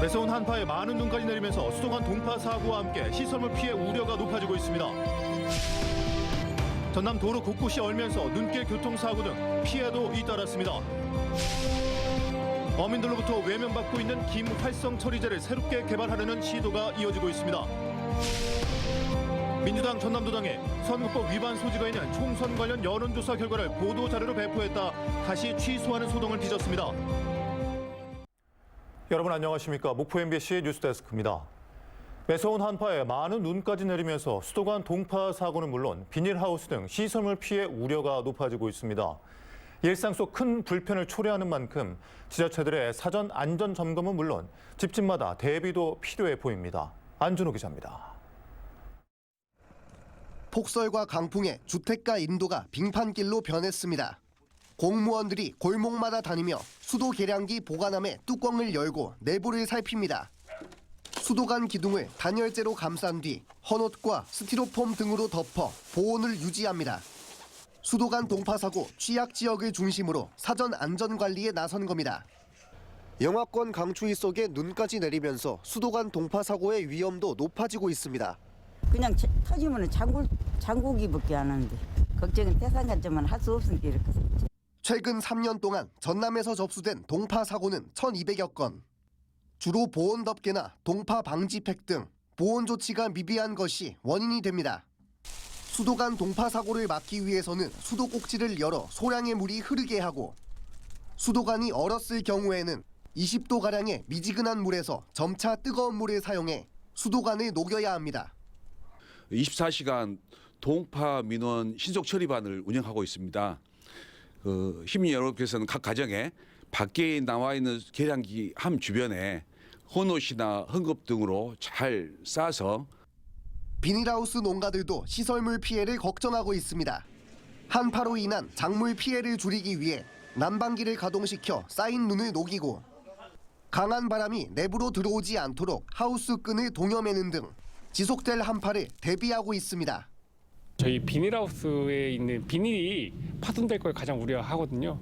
매서운 한파에 많은 눈까지 내리면서 수도관 동파 사고와 함께 시설물 피해 우려가 높아지고 있습니다. 전남 도로 곳곳이 얼면서 눈길 교통사고 등 피해도 잇따랐습니다. 어민들로부터 외면받고 있는 김활성 처리제를 새롭게 개발하려는 시도가 이어지고 있습니다. 민주당 전남도당에 선거법 위반 소지가 있는 총선 관련 여론조사 결과를 보도자료로 배포했다 다시 취소하는 소동을 빚었습니다. 여러분 안녕하십니까. 목포 MBC 뉴스데스크입니다. 매서운 한파에 많은 눈까지 내리면서 수도관 동파 사고는 물론 비닐하우스 등 시설물 피해 우려가 높아지고 있습니다. 일상 속 큰 불편을 초래하는 만큼 지자체들의 사전 안전 점검은 물론 집집마다 대비도 필요해 보입니다. 안준호 기자입니다. 폭설과 강풍에 주택가 인도가 빙판길로 변했습니다. 공무원들이 골목마다 다니며 수도 계량기 보관함의 뚜껑을 열고 내부를 살핍니다. 수도관 기둥을 단열재로 감싼 뒤 헌옷과 스티로폼 등으로 덮어 보온을 유지합니다. 수도관 동파 사고 취약 지역을 중심으로 사전 안전 관리에 나선 겁니다. 영하권 강추위 속에 눈까지 내리면서 수도관 동파 사고의 위험도 높아지고 있습니다. 그냥 터지면 장구기밖에 안 하는데 걱정은 태산간점만 할 수 없으니까 이렇게. 최근 3년 동안 전남에서 접수된 동파 사고는 1,200여 건. 주로 보온 덮개나 동파 방지팩 등 보온 조치가 미비한 것이 원인이 됩니다. 수도관 동파 사고를 막기 위해서는 수도 꼭지를 열어 소량의 물이 흐르게 하고 수도관이 얼었을 경우에는 20도가량의 미지근한 물에서 점차 뜨거운 물을 사용해 수도관을 녹여야 합니다. 24시간 동파 민원 신속 처리반을 운영하고 있습니다. 시민 여러분께서는 각 가정에 밖에 나와 있는 계량기 함 주변에 헌옷이나 헝겊 등으로 잘 싸서 비닐하우스 농가들도 시설물 피해를 걱정하고 있습니다. 한파로 인한 작물 피해를 줄이기 위해 난방기를 가동시켜 쌓인 눈을 녹이고 강한 바람이 내부로 들어오지 않도록 하우스 끈을 동여매는 등 지속될 한파를 대비하고 있습니다. 저희 비닐하우스에 있는 비닐이 파손될 걸 가장 우려하거든요.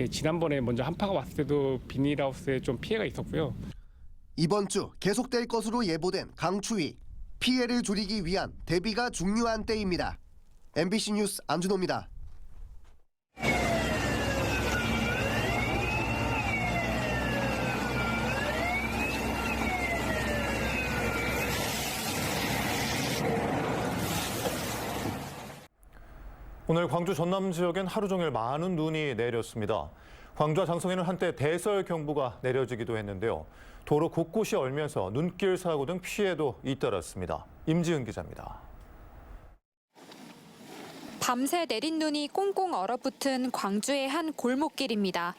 지난번에 먼저 한파가 왔을 때도 비닐하우스에 좀 피해가 있었고요. 이번 주 계속될 것으로 예보된 강추위. 피해를 줄이기 위한 대비가 중요한 때입니다. MBC 뉴스 안준호입니다. 오늘 광주 전남 지역엔 하루 종일 많은 눈이 내렸습니다. 광주와 장성에는 한때 대설 경보가 내려지기도 했는데요. 도로 곳곳이 얼면서 눈길 사고 등 피해도 잇따랐습니다. 임지은 기자입니다. 밤새 내린 눈이 꽁꽁 얼어붙은 광주의 한 골목길입니다.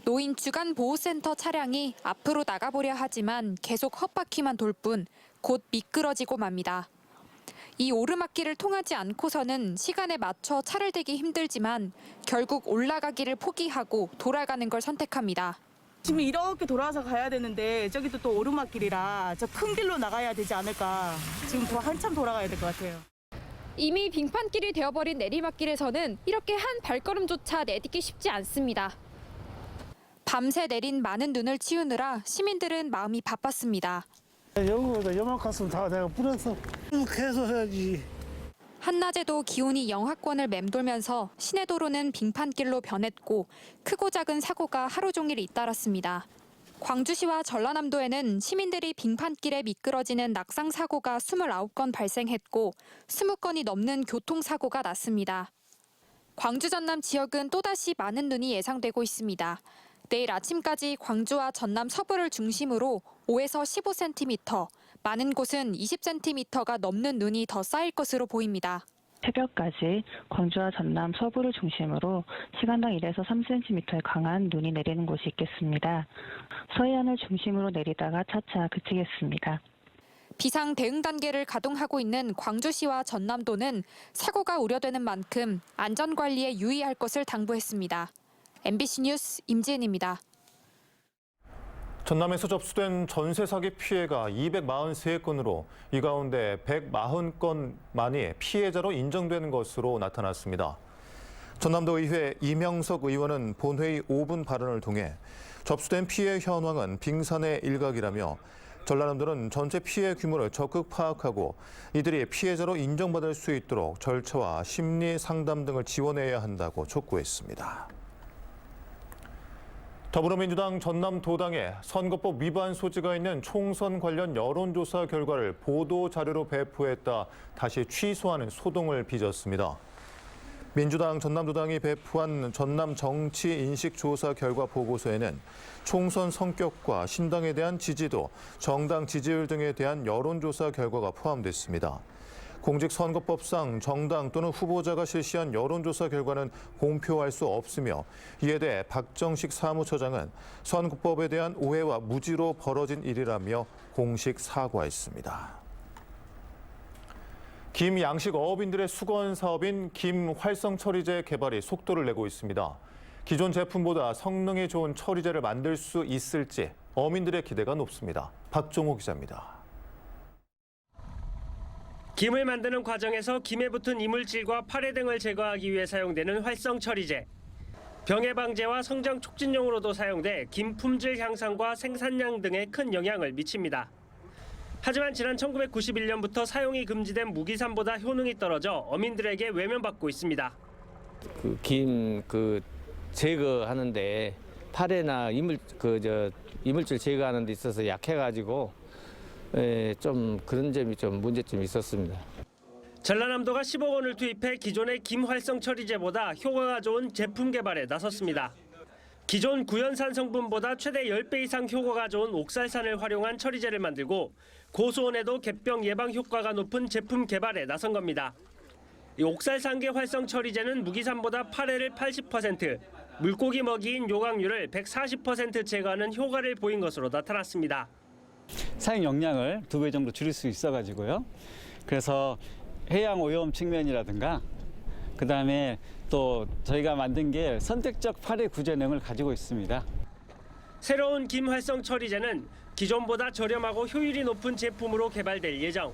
노인 주간보호센터 차량이 앞으로 나가보려 하지만 계속 헛바퀴만 돌 뿐 곧 미끄러지고 맙니다. 이 오르막길을 통하지 않고서는 시간에 맞춰 차를 대기 힘들지만 결국 올라가기를 포기하고 돌아가는 걸 선택합니다. 지금 이렇게 돌아와서 가야 되는데 저기도 또 오르막길이라 저 큰 길로 나가야 되지 않을까. 지금 한참 돌아가야 될 것 같아요. 이미 빙판길이 되어버린 내리막길에서는 이렇게 한 발걸음조차 내딛기 쉽지 않습니다. 밤새 내린 많은 눈을 치우느라 시민들은 마음이 바빴습니다. 여기보다 요만큼 다 내가 뿌려서 계속 해야지. 한낮에도 기온이 영하권을 맴돌면서 시내도로는 빙판길로 변했고 크고 작은 사고가 하루 종일 잇따랐습니다. 광주시와 전라남도에는 시민들이 빙판길에 미끄러지는 낙상 사고가 29건 발생했고 20건이 넘는 교통사고가 났습니다. 광주 전남 지역은 또다시 많은 눈이 예상되고 있습니다. 내일 아침까지 광주와 전남 서부를 중심으로 5에서 15cm, 많은 곳은 20cm가 넘는 눈이 더 쌓일 것으로 보입니다. 새벽까지 광주와 전남 서부를 중심으로 시간당 1에서 3cm의 강한 눈이 내리는 곳이 있겠습니다. 서해안을 중심으로 내리다가 차차 그치겠습니다. 비상 대응 단계를 가동하고 있는 광주시와 전남도는 사고가 우려되는 만큼 안전관리에 유의할 것을 당부했습니다. MBC 뉴스 임지은입니다. 전남에서 접수된 전세 사기 피해가 243건으로 이 가운데 140건만이 피해자로 인정되는 것으로 나타났습니다. 전남도의회 이명석 의원은 본회의 5분 발언을 통해 접수된 피해 현황은 빙산의 일각이라며 전라남도는 전체 피해 규모를 적극 파악하고 이들이 피해자로 인정받을 수 있도록 절차와 심리 상담 등을 지원해야 한다고 촉구했습니다. 더불어민주당 전남도당에 선거법 위반 소지가 있는 총선 관련 여론조사 결과를 보도자료로 배포했다 다시 취소하는 소동을 빚었습니다. 민주당 전남도당이 배포한 전남 정치 인식 조사 결과 보고서에는 총선 성격과 신당에 대한 지지도, 정당 지지율 등에 대한 여론조사 결과가 포함됐습니다. 공직선거법상 정당 또는 후보자가 실시한 여론조사 결과는 공표할 수 없으며 이에 대해 박정식 사무처장은 선거법에 대한 오해와 무지로 벌어진 일이라며 공식 사과했습니다. 김양식 어업인들의 수건 사업인 김활성처리제 개발이 속도를 내고 있습니다. 기존 제품보다 성능이 좋은 처리제를 만들 수 있을지 어민들의 기대가 높습니다. 박종호 기자입니다. 김을 만드는 과정에서 김에 붙은 이물질과 파래 등을 제거하기 위해 사용되는 활성 처리제. 병해 방제와 성장 촉진용으로도 사용돼 김 품질 향상과 생산량 등에 큰 영향을 미칩니다. 하지만 지난 1991년부터 사용이 금지된 무기산보다 효능이 떨어져 어민들에게 외면받고 있습니다. 김 제거하는데 파래나 이물질 제거하는 데 있어서 약해가지고 좀 그런 점이 좀 문제점이 있었습니다. 전라남도가 10억 원을 투입해 기존의 김 활성 처리제보다 효과가 좋은 제품 개발에 나섰습니다. 기존 구연산 성분보다 최대 10배 이상 효과가 좋은 옥살산을 활용한 처리제를 만들고 고수온에도 객병 예방 효과가 높은 제품 개발에 나선 겁니다. 이 옥살산계 활성 처리제는 무기산보다 파래를 80%, 물고기 먹이인 요강류를 140% 제거하는 효과를 보인 것으로 나타났습니다. 사용 용량을 2배 정도 줄일 수 있어가지고요. 그래서 해양 오염 측면이라든가 그다음에 또 저희가 만든 게 선택적 파래 구제능을 가지고 있습니다. 새로운 김 활성 처리제는 기존보다 저렴하고 효율이 높은 제품으로 개발될 예정.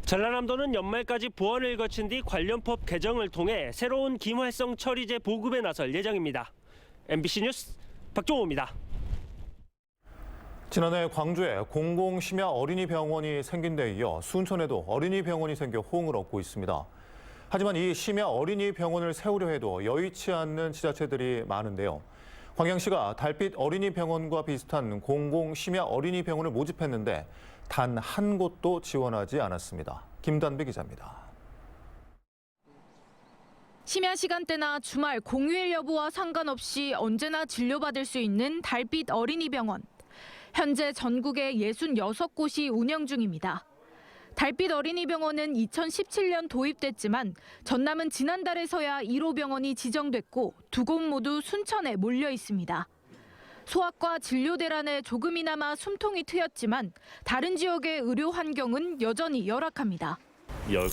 전라남도는 연말까지 보완을 거친 뒤 관련법 개정을 통해 새로운 김 활성 처리제 보급에 나설 예정입니다. MBC 뉴스 박종호입니다. 지난해 광주에 공공심야 어린이병원이 생긴 데 이어 순천에도 어린이병원이 생겨 호응을 얻고 있습니다. 하지만 이 심야 어린이병원을 세우려 해도 여의치 않는 지자체들이 많은데요. 광양시가 달빛 어린이병원과 비슷한 공공심야 어린이병원을 모집했는데 단 한 곳도 지원하지 않았습니다. 김단비 기자입니다. 심야 시간대나 주말 공휴일 여부와 상관없이 언제나 진료받을 수 있는 달빛 어린이병원. 현재 전국에 66곳이 운영 중입니다. 달빛 어린이병원은 2017년 도입됐지만 전남은 지난달에서야 1호 병원이 지정됐고 두 곳 모두 순천에 몰려 있습니다. 소아과 진료 대란에 조금이나마 숨통이 트였지만 다른 지역의 의료 환경은 여전히 열악합니다.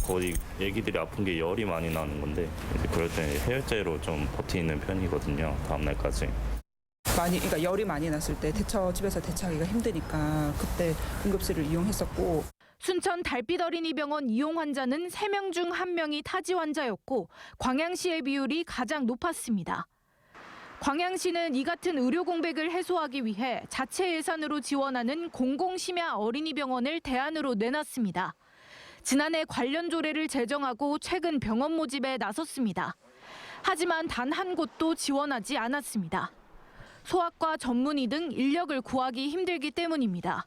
거의 애기들이 아픈 게 열이 많이 나는 건데 그럴 때 해열제로 좀 버티는 편이거든요. 다음 날까지. 그러니까 열이 많이 났을 때 집에서 대처하기가 힘드니까 그때 응급실을 이용했었고. 순천 달빛 어린이병원 이용 환자는 3명 중 1명이 타지 환자였고 광양시의 비율이 가장 높았습니다. 광양시는 이 같은 의료 공백을 해소하기 위해 자체 예산으로 지원하는 공공심야 어린이병원을 대안으로 내놨습니다. 지난해 관련 조례를 제정하고 최근 병원 모집에 나섰습니다. 하지만 단 한 곳도 지원하지 않았습니다. 소아과 전문의 등 인력을 구하기 힘들기 때문입니다.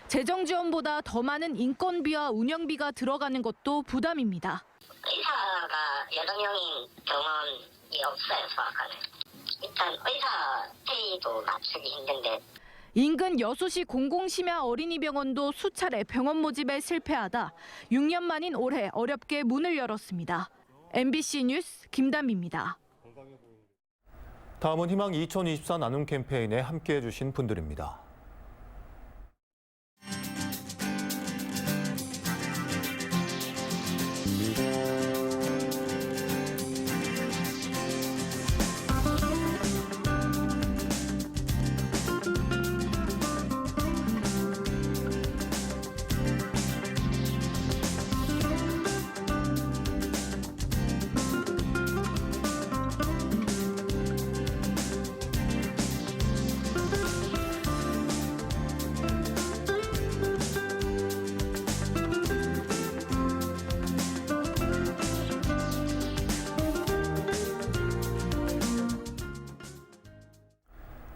재정 지원보다 더 많은 인건비와 운영비가 들어가는 것도 부담입니다. 의사가 여러 명인 병원이 없어요, 소아과는. 일단 의사 페이도 맞추기 힘든데. 인근 여수시 공공심야 어린이병원도 수차례 병원 모집에 실패하다 6년 만인 올해 어렵게 문을 열었습니다. MBC 뉴스 김단비입니다. 다음은 희망 2024 나눔 캠페인에 함께해 주신 분들입니다.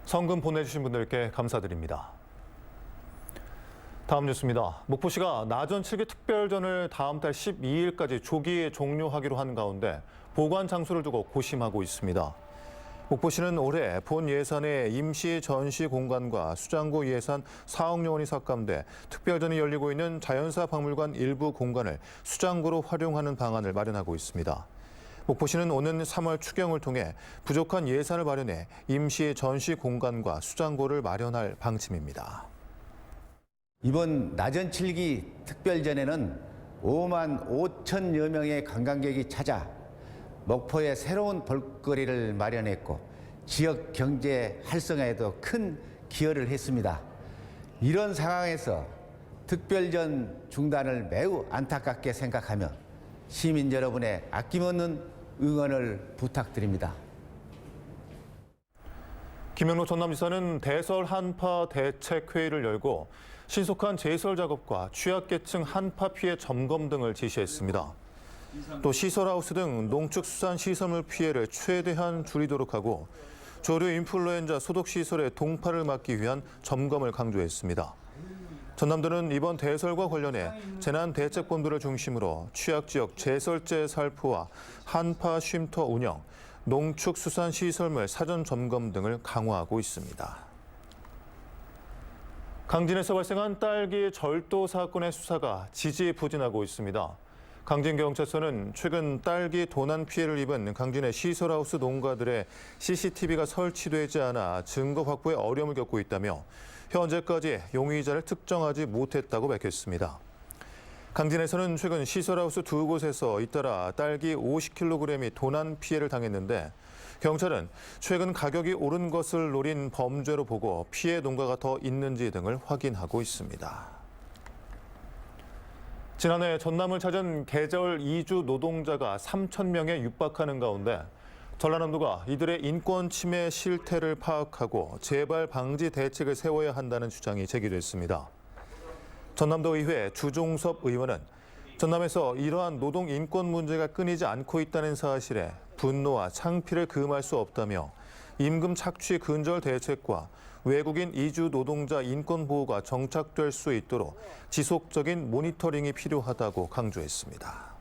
성금 보내주신 분들께 감사드립니다. 다음 뉴스입니다. 목포시가 나전 7기 특별전을 다음 달 12일까지 조기 종료하기로 한 가운데 보관 장소를 두고 고심하고 있습니다. 목포시는 올해 본 예산에 임시 전시 공간과 수장고 예산 4억 원이 삭감돼 특별전이 열리고 있는 자연사 박물관 일부 공간을 수장고로 활용하는 방안을 마련하고 있습니다. 목포시는 오는 3월 추경을 통해 부족한 예산을 마련해 임시 전시 공간과 수장고를 마련할 방침입니다. 이번 나전 7기 특별전에는 5만 5천여 명의 관광객이 찾아 목포에 새로운 볼거리를 마련했고 지역 경제 활성화에도 큰 기여를 했습니다. 이런 상황에서 특별전 중단을 매우 안타깝게 생각하며 시민 여러분의 아낌없는 응원을 부탁드립니다. 김영로 전남지사는 대설 한파 대책회의를 열고 신속한 제설 작업과 취약계층 한파 피해 점검 등을 지시했습니다. 또 시설하우스 등 농축수산시설물 피해를 최대한 줄이도록 하고 조류 인플루엔자 소독시설의 동파를 막기 위한 점검을 강조했습니다. 전남도는 이번 대설과 관련해 재난대책본부를 중심으로 취약지역 제설제 살포와 한파 쉼터 운영, 농축수산시설물 사전 점검 등을 강화하고 있습니다. 강진에서 발생한 딸기 절도 사건의 수사가 지지부진하고 있습니다. 강진경찰서는 최근 딸기 도난 피해를 입은 강진의 시설하우스 농가들의 CCTV가 설치되지 않아 증거 확보에 어려움을 겪고 있다며 현재까지 용의자를 특정하지 못했다고 밝혔습니다. 강진에서는 최근 시설하우스 2곳에서 잇따라 딸기 50kg이 도난 피해를 당했는데 경찰은 최근 가격이 오른 것을 노린 범죄로 보고 피해 농가가 더 있는지 등을 확인하고 있습니다. 지난해 전남을 찾은 계절 이주 노동자가 3,000명에 육박하는 가운데 전라남도가 이들의 인권 침해 실태를 파악하고 재발 방지 대책을 세워야 한다는 주장이 제기됐습니다. 전남도의회 주종섭 의원은 전남에서 이러한 노동 인권 문제가 끊이지 않고 있다는 사실에 분노와 창피를 금할 수 없다며 임금 착취 근절 대책과 외국인 이주 노동자 인권 보호가 정착될 수 있도록 지속적인 모니터링이 필요하다고 강조했습니다.